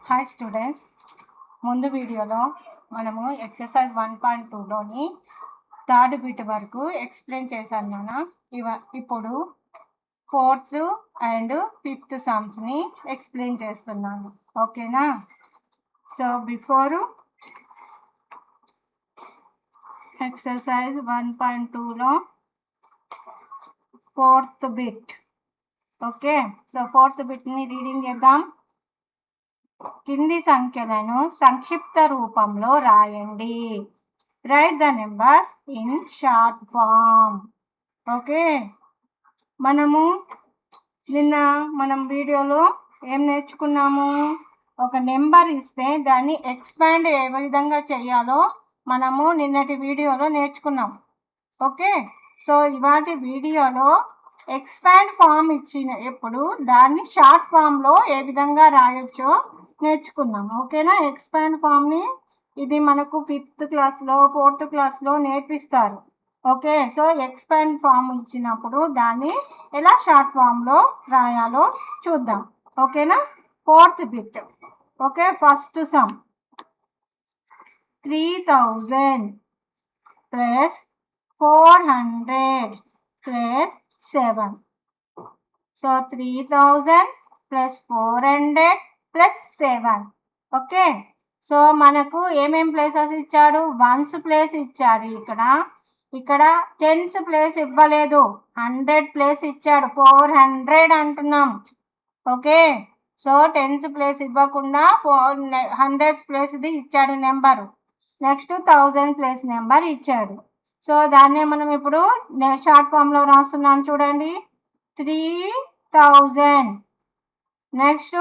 Hi students, ముందు వీడియోలో మనము ఎక్సర్సైజ్ 1.2లోని థర్డ్ బిట్ వరకు ఎక్స్ప్లెయిన్ చేశాను నాన్న. ఇప్పుడు ఫోర్త్ అండ్ ఫిఫ్త్ సమ్స్ని ఎక్స్ప్లెయిన్ చేస్తున్నాను. ఓకేనా? సో బిఫోర్ ఎక్సర్సైజ్ 1.2లో fourth bit. Okay, so fourth బిట్ని రీడింగ్ చేద్దాం. కింది సంఖ్యలను సంక్షిప్త రూపంలో రాయండి. Right the numbers in short form. Okay, మనం వీడియోలో ఏం నేర్చుకున్నాము? ఒక నెంబర్ ఇస్తే దాన్ని ఎక్స్పాండ్ ఏ విధంగా చేయాలో మనము నిన్నటి వీడియోలో నేర్చుకున్నాం. ఓకే, సో ఇవాటి వీడియోలో ఎక్స్పాండ్ ఫామ్ ఎప్పుడు దాన్ని షార్ట్ ఫామ్లో ఏ విధంగా రాయొచ్చో నేర్చుకుందాం. ఓకేనా? ఎక్స్పాండ్ ఫామ్ని ఇది మనకు 5th క్లాస్లో 4th క్లాస్లో నేర్పిస్తారు. ఓకే, సో ఎక్స్పాండ్ ఫామ్ ఇచ్చినప్పుడు దాన్ని ఎలా షార్ట్ ఫామ్లో రాయాలో చూద్దాం. ఓకేనా? Fourth bit. Okay, first some 3000 plus 400 plus 7. So 3000 plus 400 plus 7. Okay, so మనకు ఏమేం ప్లేసెస్ ఇచ్చాడు? వన్స్ ప్లేస్ ఇచ్చాడు. ఇక్కడ టెన్స్ ప్లేస్ ఇవ్వలేదు, 100 ప్లేస్ ఇచ్చాడు. 400 అంటున్నాం. ఓకే, సో టెన్స్ ప్లేస్ ఇవ్వకుండా 100 ప్లేస్ది ఇచ్చాడు నెంబరు. నెక్స్ట్ 1000 ప్లేస్ నెంబర్ ఇచ్చాడు. సో దాన్నే మనం ఇప్పుడు షార్ట్ ఫామ్లో రాస్తున్నాం. చూడండి, 3000 నెక్స్ట్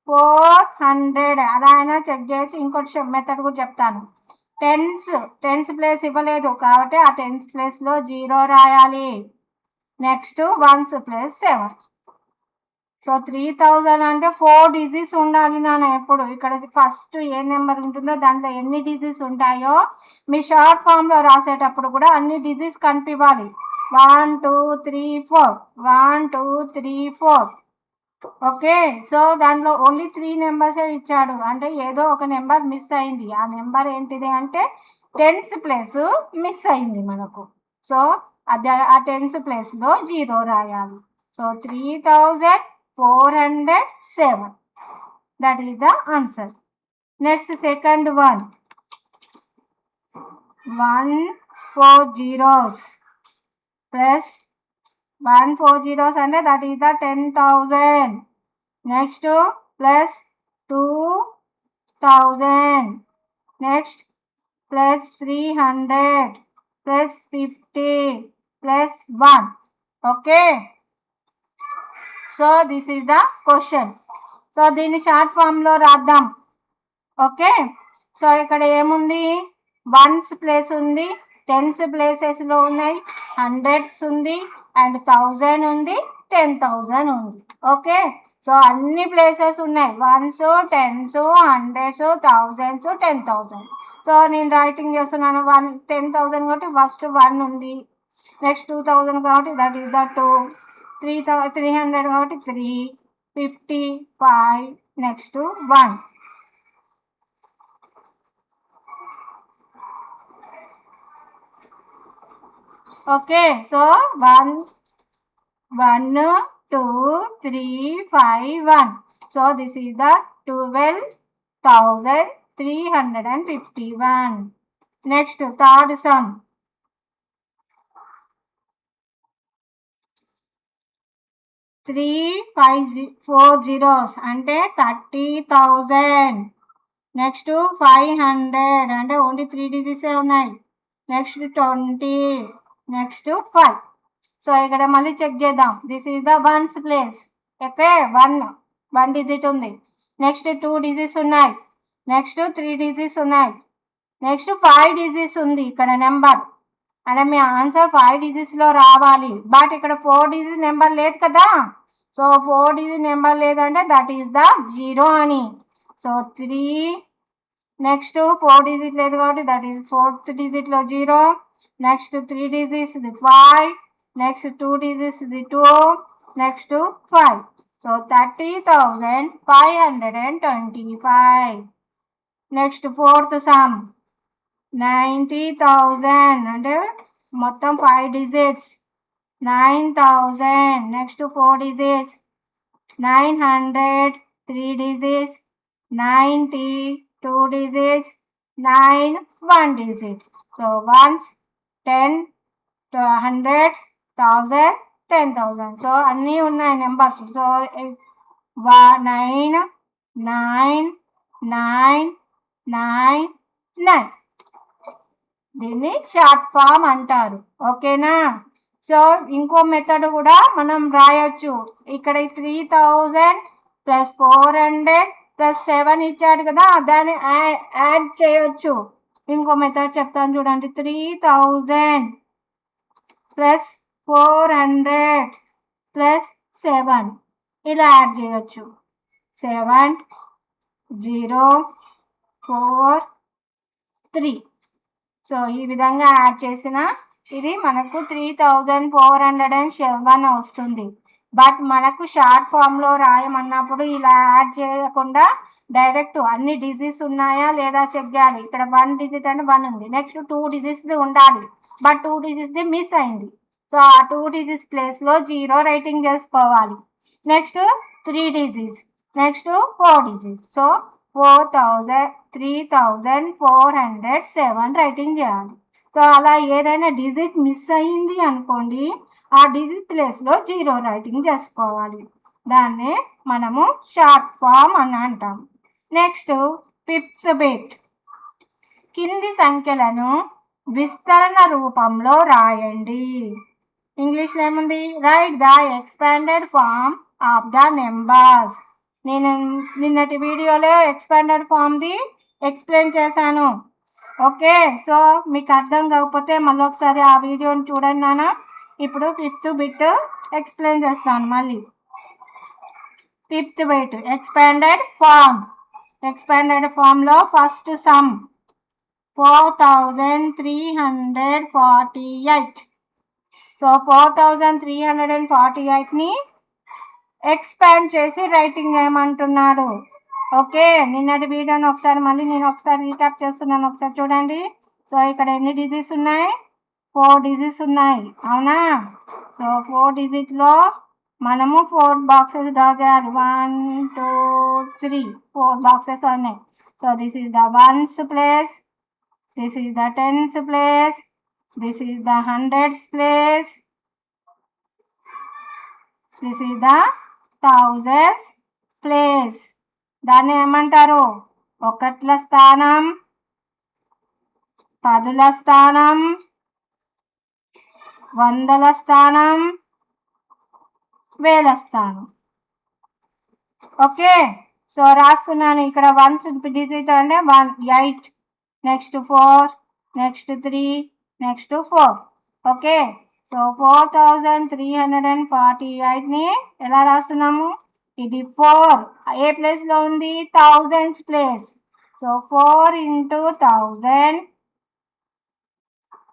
400 అలా అయినా చెక్ చేయొచ్చు. ఇంకోటి మెథడ్ కూడా చెప్తాను. టెన్స్ ప్లేస్ ఇవ్వలేదు కాబట్టి ఆ టెన్స్ ప్లేస్లో 0 రాయాలి. Next ones plus 7. సో 3000 అంటే 4 డిజిట్స్ ఉండాలి నాన్న. ఎప్పుడు ఇక్కడ ఫస్ట్ ఏ నెంబర్ ఉంటుందో దాంట్లో ఎన్ని డిజిట్స్ ఉంటాయో మీ షార్ట్ ఫామ్లో రాసేటప్పుడు కూడా అన్ని డిజిట్స్ కనిపించాలి. 1 2 3 4 1 2 3 4. ఓకే, సో దాంట్లో ఓన్లీ 3 నెంబర్సే ఇచ్చాడు. అంటే ఏదో ఒక నెంబర్ మిస్ అయింది. ఆ నెంబర్ ఏంటిది అంటే టెన్స్ ప్లేస్ మిస్ అయింది మనకు. సో అదే ఆ టెన్స్ ప్లేస్లో 0 రాయాలి. So 3407. That is the answer. Next second one 140 plus 140 అంటే that is the 10,000. Next plus 2000. Next plus 300 plus 50 plus 1. Okay, so this is the question. So దీన్ని షార్ట్ ఫామ్లో రాద్దాం. ఓకే, సో ఇక్కడ ఏముంది? వన్స్ ప్లేస్ ఉంది, tense ప్లేసెస్లో ఉన్నాయి, hundreds ఉంది, అండ్ 1000 ఉంది, 10,000 ఉంది. ఓకే, సో అన్ని ప్లేసెస్ ఉన్నాయి. Ones, tens, hundreds, thousands, 10,000. So నేను రైటింగ్ చేస్తున్నాను. 10,000 కాబట్టి ఫస్ట్ 1 ఉంది. నెక్స్ట్ 2000 కాబట్టి దట్ ఈస్ ద 2. 300 కాబట్టి 3, 50, 5, next 1. Okay, so 1 2 3 5 1. So this is the 12,351. Next third sum 3 అంటే 30,000. నెక్స్ట్ 500 అంటే ఓన్లీ 3 డిజిట్సే ఉన్నాయి. Next 20, next 5. సో ఇక్కడ మళ్ళీ చెక్ చేద్దాం. This is the ones place. Okay, 1 digit ఉంది. నెక్స్ట్ 2 డిజిట్స్ ఉన్నాయి. నెక్స్ట్ 3 డిజిట్స్ ఉన్నాయి. నెక్స్ట్ 5 డిజిట్స్ ఉంది ఇక్కడ నెంబర్. అంటే మీ ఆన్సర్ 5 డిజిట్స్లో రావాలి. బట్ ఇక్కడ 4 డిజిట్ నెంబర్ లేదు కదా. సో 4 డిజిట్ నెంబర్ లేదంటే దట్ ఈస్ ద 0 అని. సో 3, నెక్స్ట్ 4 డిజిట్ లేదు కాబట్టి that is 4th డిజిట్లో 0. Next 3 digits 5, next 2 digits 2, next 5. So 30,525. Next fourth sum 90,000 అంటే మొత్తం 5 digits 9,000. Next 4 digits 900 3 digits 90 2 digits 9 1 digit. So ones 10 hundreds 1000 10,000. So అన్నీ ఉన్నాయి numbers. So 9 9 9 9 9 దీన్ని short form అంటారు. ఓకేనా? సో ఇంకో మెథడ్ కూడా మనం రాయొచ్చు. ఇక్కడ 3000 ప్లస్ 400 ప్లస్ 7 ఇచ్చాడు కదా, దాన్ని యాడ్ చేయొచ్చు. ఇంకో మెథడ్ చెప్తాను చూడండి. 3000 ప్లస్ 400 ప్లస్ 7 ఇలా యాడ్ చేయొచ్చు. 7 0 4 3. సో ఈ విధంగా యాడ్ చేసిన ఇది మనకు 3407 వస్తుంది. బట్ మనకు షార్ట్ ఫామ్లో రాయమన్నప్పుడు ఇలా యాడ్ చేయకుండా డైరెక్ట్ అన్ని డిజిట్స్ ఉన్నాయా లేదా చెక్ చేయాలి. ఇక్కడ 1 డిజిట్ అంటే 1 ఉంది. నెక్స్ట్ 2 డిజిట్స్ది ఉండాలి, బట్ 2 డిజిట్స్ది మిస్ అయింది. సో ఆ 2 డిజిట్స్ ప్లేస్లో 0 రైటింగ్ చేసుకోవాలి. Next 3 digits, next 4 digits. So 3407 writing చేయాలి. సో అలా ఏదైనా డిజిట్ మిస్ అయ్యింది అనుకోండి, ఆ డిజిట్ ప్లేస్లో 0 రైటింగ్ చేసుకోవాలి. దాన్నే మనము షార్ట్ ఫామ్ అని అంటాం. Next 5th bit. కింది సంఖ్యలను విస్తరణ రూపంలో రాయండి. ఇంగ్లీష్లో ఏముంది? Write the expanded form of the numbers. నేను నిన్నటి వీడియోలో ఎక్స్పాండెడ్ ఫామ్ది ఎక్స్ప్లెయిన్ చేశాను. ఓకే, సో మీకు అర్థం కాకపోతే మళ్ళీ ఒకసారి ఆ వీడియోని చూడండి నాన్న. ఇప్పుడు 5th బిట్ ఎక్స్ప్లెయిన్ చేస్తాను మళ్ళీ. 5th bit expanded form. Expanded ఫామ్లో ఫస్ట్ సమ్ 4348. సో 4348ని ఎక్స్పాండ్ చేసి రైటింగ్ ఏమంటున్నాడు. ఓకే, నిన్నటి వీడియోని ఒకసారి మళ్ళీ నేను ఒకసారి రీక్యాప్ చేస్తున్నాను, ఒకసారి చూడండి. సో ఇక్కడ ఎన్ని డిజిట్స్ ఉన్నాయి? 4 డిజిట్స్ ఉన్నాయి, అవునా? సో 4 డిజిట్లో మనము 4 బాక్సెస్ డ్రా చేయాలి. 1 2 3 4 బాక్సెస్ ఉన్నాయి. So this is the ones place, this is the tens place, this is the hundreds place, this is the thousands place. దాన్ని ఏమంటారు? ఒకట్ల స్థానం, పదుల స్థానం, వందల స్థానం, వేల స్థానం. ఓకే, సో రాస్తున్నాను. ఇక్కడ 1 డిజిట్ అంటే 8, next 4, next 3, next 4. Okay, so 4348ని ఎలా రాస్తున్నాము? ఇది 4 ఏ ప్లేస్లో ఉంది? Thousands place. So 4 into 1000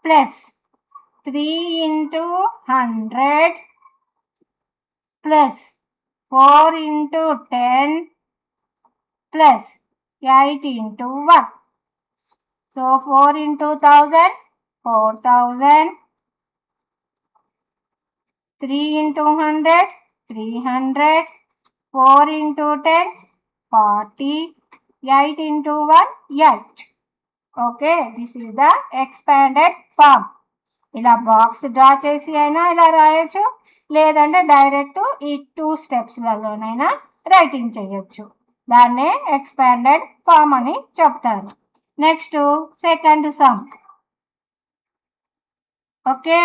plus 3 into 100 plus 4 into 10 plus 8 into 1. So 4 into 1000 4000, 3 into 100 300, 4 into 10 40, 8 into 1 8. Okay, this is the expanded form. ఇలా బాక్స్ డ్రా చేసి అయినా ఇలా రాయొచ్చు, లేదంటే డైరెక్ట్ ఈ 2 స్టెప్స్లలోనైనా రైటింగ్ చేయొచ్చు. దాన్నే ఎక్స్పాండెడ్ ఫామ్ అని చెప్తారు. Next second some. ఓకే,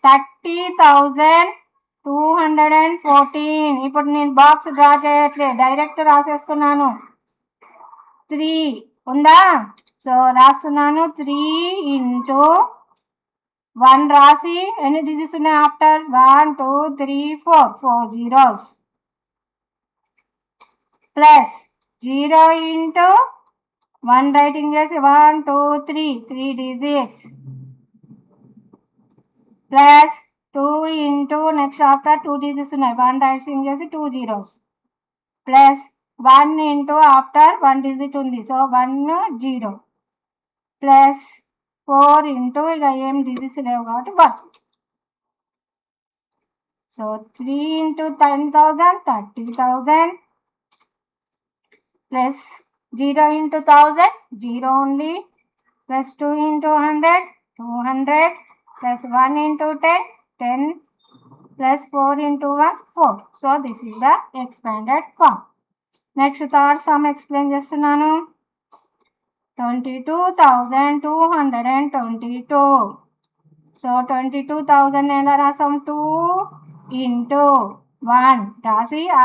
30,214. ఇప్పుడు నేను బాక్స్ డ్రా చేయట్లే, డైరెక్ట్ రాసేస్తున్నాను. 3 ఉందా? సో రాస్తున్నాను. 3 into 1 రాసి ఎన్ని డిజిట్స్ ఉన్నాయి after? 1 2 3 4 4 zeros plus 0 into 1 writing చేసి 1 2 3 3 digits plus 2 into next after 2 digits ఉన్నాయి 1 రైటింగ్ చేసి 2 zeros plus 1 into after 1 digit ఉంది సో 1 0 ప్లస్ 4 into ఇక ఏం డిజిట్స్ లేవు కాబట్టి 1 so 3 into 10,000 30,000 plus 0 into 1000 0 only plus 2 into 100 200 plus 1 into 10 10 plus 4 into 1 4 so this is the expanded form. Next third sum explain చేస్తున్నాను 22,222 so 22,000 ఎలా రాసాం 2 into 1 రాసి ఆ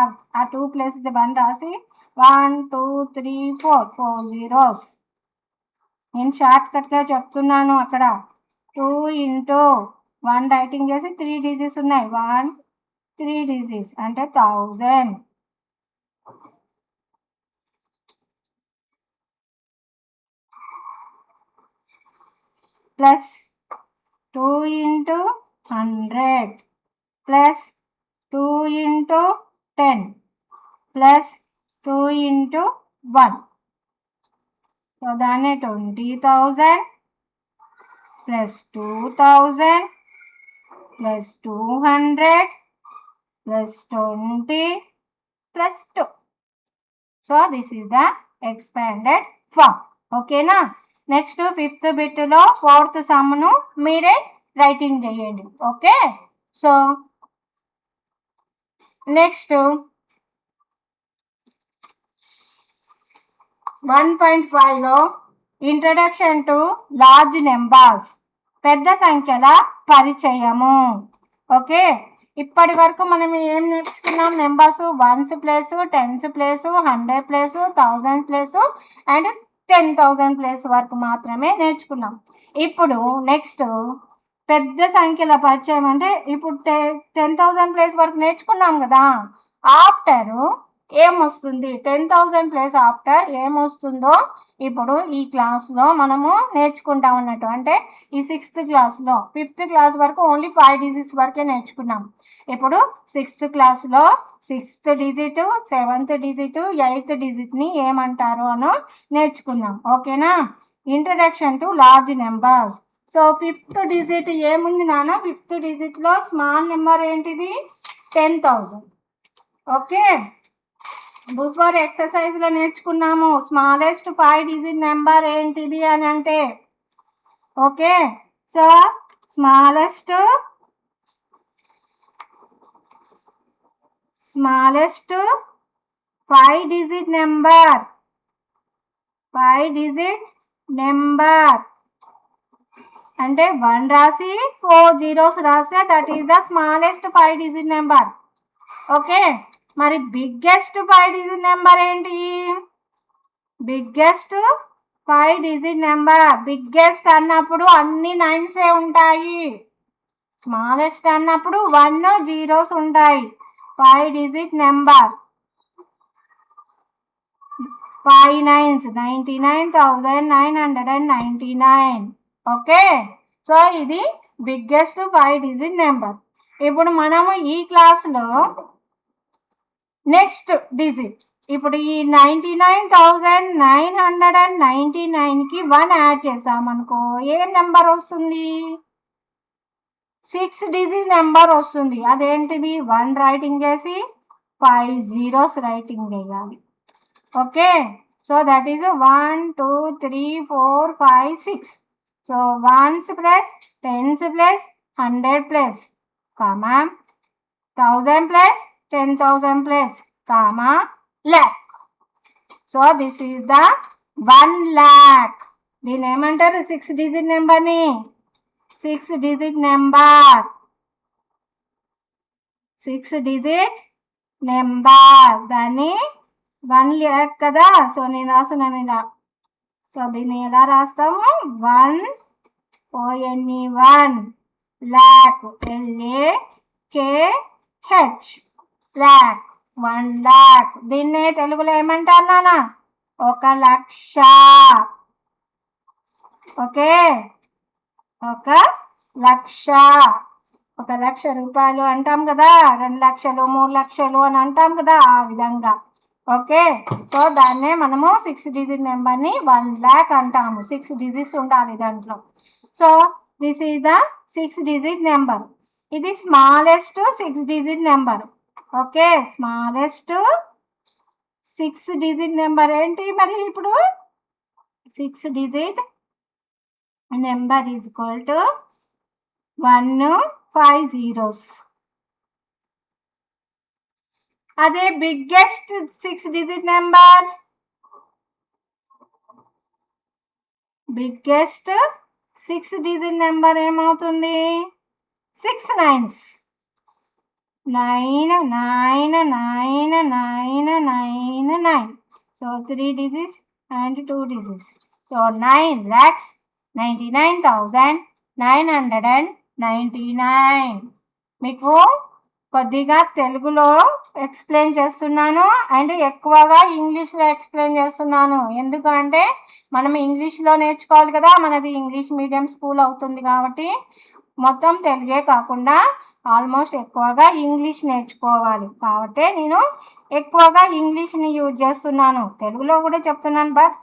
2 ప్లస్ 1 రాసి 1 2 3 4 4 zeros నేను షార్ట్ కట్గా చెప్తున్నాను అక్కడ 2 into 1 రైటింగ్ చేసి 3 డిజిట్స్ ఉన్నాయి 1 3 డిజిట్స్ అంటే 1000 plus 2 into 100 plus 2 into 10 plus 2 into 1 so దాన్ని 20,000 plus 2,000 plus 200 plus 20 plus 2 so this is the expanded form ఓకేనా నెక్స్ట్ ఫిఫ్త్ బిట్లో ఫోర్త్ సమ్ను మీరే రైటింగ్ చేయండి ఓకే సో నెక్స్ట్ 1.5లో ఇంట్రడక్షన్ టు లార్జ్ నెంబర్స్ పెద్ద సంఖ్యల పరిచయము ఓకే ఇప్పటి వరకు మనం ఏం నేర్చుకున్నాం numbers 1s place 10s place 100 place 1000 place and 10,000 place వరకు మాత్రమే నేర్చుకున్నాం ఇప్పుడు నెక్స్ట్ పెద్ద సంఖ్యల పరిచయం అంటే ఇప్పుడు 10,000 ప్లేస్ వరకు నేర్చుకున్నాం కదా ఆఫ్టర్ ఏమొస్తుంది 10,000 ప్లేస్ ఆఫ్టర్ ఏమొస్తుందో ఇప్పుడు ఈ క్లాస్లో మనము నేర్చుకుంటాం అన్నట్టు అంటే ఈ 6th క్లాస్లో 5th క్లాస్ వరకు ఓన్లీ 5 డిజిట్స్ వరకే నేర్చుకున్నాం ఇప్పుడు 6th క్లాస్లో 6th digit 7th digit 8th డిజిట్ని ఏమంటారు అనో నేర్చుకుందాం ఓకేనా introduction to large numbers so 5th digit ఏముంది నాన్న 5th డిజిట్లో స్మాల్ నెంబర్ ఏంటిది 10,000 ఓకే బిఫోర్ ఎక్సర్సైజ్లో నేర్చుకున్నాము స్మాలెస్ట్ 5 డిజిట్ నెంబర్ ఏంటిది అని అంటే okay so smallest 5 digit number 5 digit number అంటే 1 రాసి 4 zeros రాస్తే that is the smallest 5 digit number okay మరి బిగ్గెస్ట్ 5 డిజిట్ నెంబర్ ఏంటి బిగ్గెస్ట్ 5 డిజిట్ నెంబర్ బిగ్గెస్ట్ అన్నప్పుడు అన్ని 9s ఉంటాయి స్మాలెస్ట్ అన్నప్పుడు 1 zeros ఉంటాయి 5 digit number 5 9s 99,999 okay so ఇది బిగ్గెస్ట్ 5 డిజిట్ నెంబర్ ఇప్పుడు మనము ఈ క్లాస్లో నెక్స్ట్ డిజిట్ ఇప్పుడు ఈ 99,999కి 1 యాడ్ చేసామనుకో ఏం నెంబర్ వస్తుంది 6 డిజిట్ నెంబర్ వస్తుంది అదేంటిది 1 రైటింగ్ చేసి 5 zeros రైటింగ్ చేయాలి okay so that is 1 2 3 4 5 6 so 1s plus 10s plus 100 plus comma 1000 plus 10,000 plus comma lakh so this is the 1 lakh దీన్ని ఏమంటారు 6 డిజిట్ నెంబర్ని 6 డిజిట్ నెంబర్ 6 డిజిట్ నెంబర్ దాన్ని 1 lakh కదా so నేను రాస్తున్నాను ఇలా సో దీన్ని ఎలా రాస్తాము 1 ONE 1 lakh LAKH lakh 1 lakh దీన్నే తెలుగులో ఏమంటారు నాన్న 1 లక్ష ఓకే 1 లక్ష 1,00,000 రూపాయలు అంటాం కదా, 2 లక్షలు 3 లక్షలు అని అంటాం కదా, ఆ విధంగా. ఓకే, సో దాన్నే మనము 6 డిజిట్ నెంబర్ని 1 lakh అంటాము. 6 డిజిట్స్ ఉండాలి దాంట్లో. So this is the 6 digit number. ఇది smallest 6 digit number. Okay, smallest 6 digit number ఏంటి మరి? ఇప్పుడు 6 digit number is equal to 150. అదే biggest 6 digit number, biggest 6 digit number ఏమవుతుంది? 6 nines. 9 9 9 9 9 9. So 3 digits and 2 digits. So 9,99,999. మీకు కొద్దిగా తెలుగులో ఎక్స్ప్లెయిన్ చేస్తున్నాను అండ్ ఎక్కువగా ఇంగ్లీష్లో ఎక్స్ప్లెయిన్ చేస్తున్నాను. ఎందుకంటే మనం ఇంగ్లీష్లో నేర్చుకోవాలి కదా, మనది ఇంగ్లీష్ మీడియం స్కూల్ అవుతుంది కాబట్టి మొత్తం తెలుగే కాకుండా ఆల్మోస్ట్ ఎక్కువగా ఇంగ్లీష్ నేర్చుకోవాలి. కాబట్టి నేను ఎక్కువగా ఇంగ్లీష్ని యూజ్ చేస్తున్నాను. తెలుగులో కూడా చెప్తున్నాను, బట్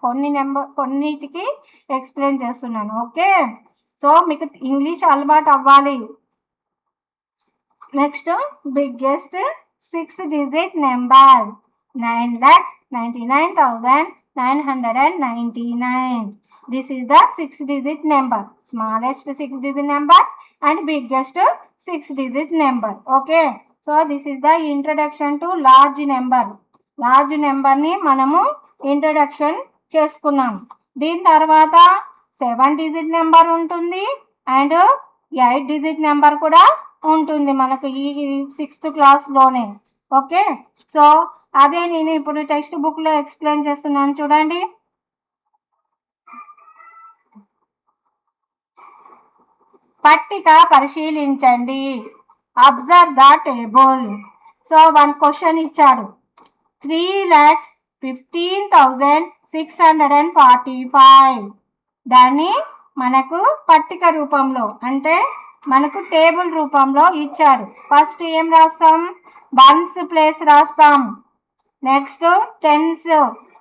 కొన్నిటికి ఎక్స్ప్లెయిన్ చేస్తున్నాను. ఓకే, సో మీకు ఇంగ్లీష్ అలవాటు అవ్వాలి. Next biggest 6 digit number 9,99,999. This is the 6 digit number, smallest 6 digit number and biggest 6 digit number. Okay, so this is the introduction to large number. Large నెంబర్ని మనము introduction చేసుకున్నాం. దీని తర్వాత 7 digit number ఉంటుంది and 8 digit number కూడా ఉంటుంది మనకు ఈ 6th క్లాస్లోనే. ఓకే, సో అదే నేను ఇప్పుడు టెక్స్ట్ బుక్లో ఎక్స్ప్లెయిన్ చేస్తున్నాను, చూడండి. పట్టిక పరిశీలించండి. Observe the table. So 1 question ఇచ్చాడు. 3,15,645. దాన్ని మనకు పట్టిక రూపంలో అంటే మనకు టేబుల్ రూపంలో ఇచ్చాడు. ఫస్ట్ ఏం రాస్తాం? వన్స్ ప్లేస్ రాస్తాం, next tens,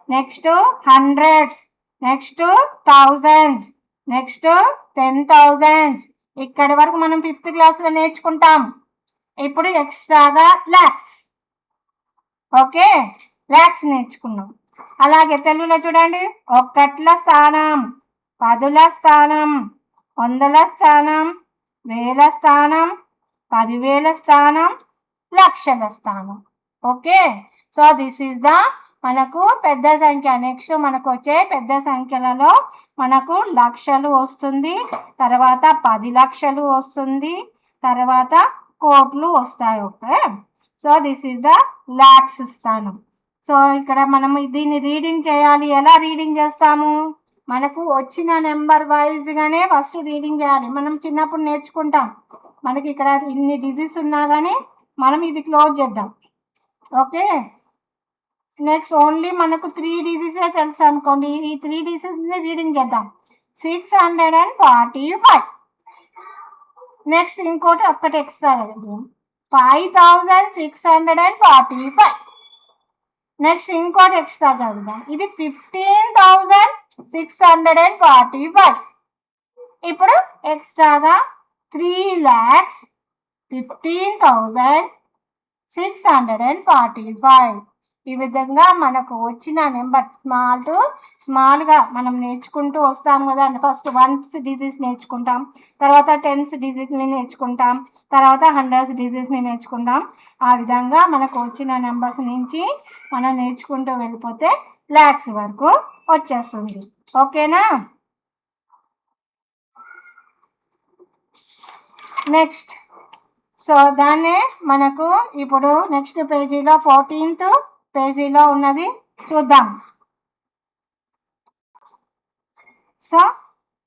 next hundreds, next thousands, next 10,000s. ఇక్కడి వరకు మనం 5th క్లాస్లో నేర్చుకుంటాం. ఇప్పుడు ఎక్స్ట్రాగా లాక్స్. ఓకే, లాక్స్ నేర్చుకున్నాం. అలాగే తెలుగులో చూడండి, ఒక్కట్ల స్థానం, పదుల స్థానం, వందల స్థానం, వేల స్థానం, 10,000 స్థానం, లక్షల స్థానం. Okay, so this is the మనకు పెద్ద సంఖ్య. నెక్స్ట్ మనకు వచ్చే పెద్ద సంఖ్యలలో మనకు లక్షలు వస్తుంది, తర్వాత 10 లక్షలు వస్తుంది, తర్వాత కోట్లు వస్తాయి. Okay, so this is the lakhs స్థానం. సో ఇక్కడ మనం దీన్ని రీడింగ్ చేయాలి. ఎలా రీడింగ్ చేస్తాము? మనకు వచ్చిన నెంబర్ వైజ్గానే ఫస్ట్ రీడింగ్ చేయాలి. మనం చిన్నప్పుడు నేర్చుకుంటాం, మనకి ఇక్కడ ఇన్ని డిజిట్స్ ఉన్నా కానీ మనం ఇది క్లోజ్ చేద్దాం. ఓకే, నెక్స్ట్ ఓన్లీ మనకు 3 డిజిట్సే తెలుసు అనుకోండి, ఈ 3 డిజిట్స్ని రీడింగ్ చేద్దాం. 645. నెక్స్ట్ ఇంకోటి ఒక్కటి ఎక్స్ట్రా లేదు, 5,645. నెక్స్ట్ ఇంకోటి ఎక్స్ట్రా చదువుదాం, ఇది 15,645. ఇప్పుడు ఎక్స్ట్రాగా 3,15,645. ఈ విధంగా మనకు వచ్చిన నెంబర్ స్మాల్ టు స్మాల్గా మనం నేర్చుకుంటూ వస్తాం కదా. ఫస్ట్ 1s డిజిట్స్ నేర్చుకుంటాం, తర్వాత 10s డిజిట్ని నేర్చుకుంటాం, తర్వాత 100s డిజిట్స్ని నేర్చుకుంటాం. ఆ విధంగా మనకు వచ్చిన నెంబర్స్ నుంచి మనం నేర్చుకుంటూ వెళ్ళిపోతే లాక్స్ వరకు వచ్చేస్తుంది. ఓకేనా? నెక్స్ట్ సో దాన్నే మనకు ఇప్పుడు నెక్స్ట్ పేజీలో 14th పేజీలో ఉన్నది చూద్దాం. సో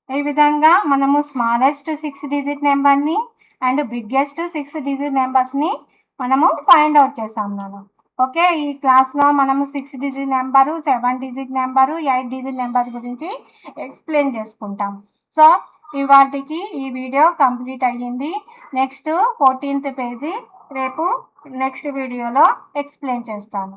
ఈ విధంగా మనము స్మాలెస్ట్ 6 డిజిట్ నెంబర్ని అండ్ బిగ్గెస్ట్ 6 డిజిట్ నెంబర్స్ని మనము ఫైండ్ అవుట్ చేసాం మనం. ఓకే, ఈ క్లాస్లో మనము 6 digit number, 7 digit number, 8 digit number గురించి ఎక్స్ప్లెయిన్ చేసుకుంటాం. సో ఇవాటికి ఈ వీడియో కంప్లీట్ అయ్యింది. నెక్స్ట్ 14th పేజీ రేపు నెక్స్ట్ వీడియోలో ఎక్స్ప్లెయిన్ చేస్తాను.